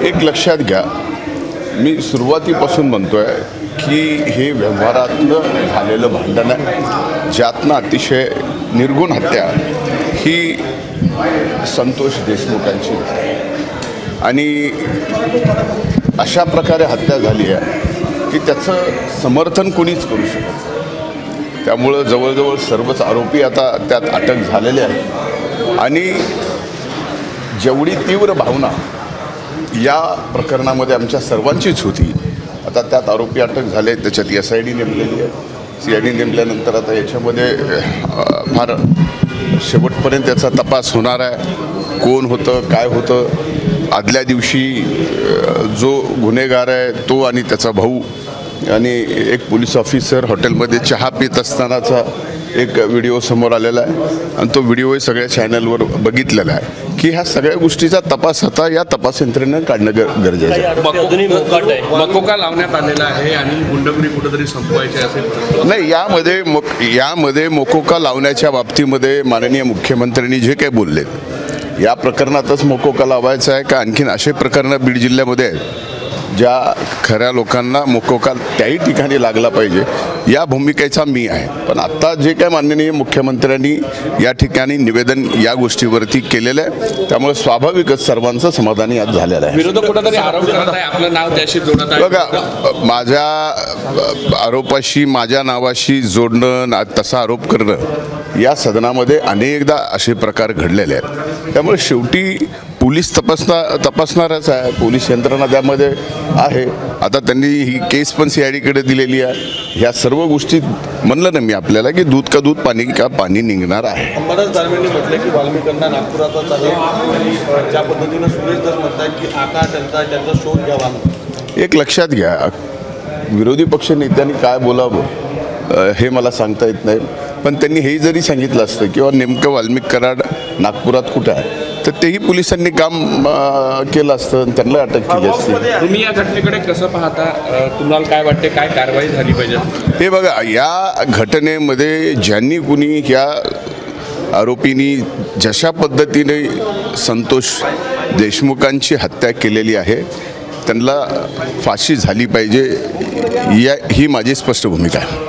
एक लक्षात घ्या, मी सुरुवातीपासून म्हणतोय की हे व्यवहारातलं झालेलं भांडण आहे, ज्यातनं अतिशय निर्गुण हत्या ही संतोष देशमुखांची आणि अशा प्रकारे हत्या झाली आहे की त्याचं समर्थन कोणीच करू शकत. त्यामुळं जवळजवळ सर्वच आरोपी आता त्यात अटक झालेले आहेत आणि जेवढी तीव्र भावना या प्रकरणामध्ये आमच्या सर्वांचीच होती, आता त्यात आरोपी अटक झाले, त्याच्यात SID नेमलेली आहे. CID नेमल्यानंतर आता याच्यामध्ये फार शेवटपर्यंत त्याचा तपास होणार आहे. कोण होतं, काय होतं, आदल्या दिवशी जो गुन्हेगार आहे तो आणि त्याचा भाऊ आणि एक पोलीस ऑफिसर हॉटेलमध्ये चहा पित असतानाचा एक व्हिडिओ समोर आलेला आहे आणि तो व्हिडिओही सगळ्या चॅनलवर बघितलेला आहे की ह्या सगळ्या गोष्टीचा तपास आता या तपास यंत्रणेनं काढणं गरजेचं आहे. मकोका लावण्यात आलेला आहे आणि गुंडगिरी कुठेतरी संपवायची असे नाही. यामध्ये मकोका लावण्याच्या बाबतीमध्ये माननीय मुख्यमंत्र्यांनी जे काही बोललेत, या प्रकरणातच मकोका लावायचा आहे का आणखीन असे प्रकरणं बीड जिल्ह्यामध्ये आहेत ज्या खऱ्या लोकांना मकोका त्याही ठिकाणी लागला पाहिजे, या भूमिकेचा मी आहे. पण आत्ता जे काय माननीय मुख्यमंत्र्यांनी या ठिकाणी निवेदन या गोष्टीवरती केलेलं आहे, त्यामुळे स्वाभाविकच सर्वांचं समाधानी आज झालेलं आहे. विरोधक कुठेतरी आरोप करत आहे आपलं नाव त्याशी जोडत आहे. बघा, माझ्या आरोपाशी माझ्या नावाशी जोडणं, तसा आरोप करणं या अनेकदा असे प्रकार घडलेले आहेत. त्यामुळे शेवटी पोलीस तपासणारच आहे, पोलीस यंत्रणा त्यामध्ये आहे. आता त्यांनी ही केस पण CIDकडे दिलेली आहे. ह्या सर्व गोष्टी म्हणलं ना मी आपल्याला की दूध का दूध पाणी का पाणी निघणार आहे. अंबादास दानवेंनी म्हटलं की वाल्मिकांना नागपुरातच आहे आणि ज्या पद्धतीनं सुरेश दस म्हणतात की आता त्यांचा शोध घ्यावा. एक लक्षात घ्या, विरोधी पक्ष नेत्यांनी काय बोलावं हे मला सांगता येत नाही, पण त्यांनी हे जरी सांगितलं असतं किंवा नेमकं वाल्मिक कराड नागपुरात कुठं आहे तर तेही पोलिसांनी काम केलं असतं, त्यांना अटक केली असती. तुम्ही या घटनेकडे कसं पाहता, तुम्हाला काय वाटते, काय कारवाई झाली पाहिजे? हे बघा, या घटनेमध्ये ज्यांनी कुणी या आरोपींनी जशा पद्धतीने संतोष देशमुखांची हत्या केलेली आहे त्यांना फाशी झाली पाहिजे, ही माझी स्पष्ट भूमिका आहे.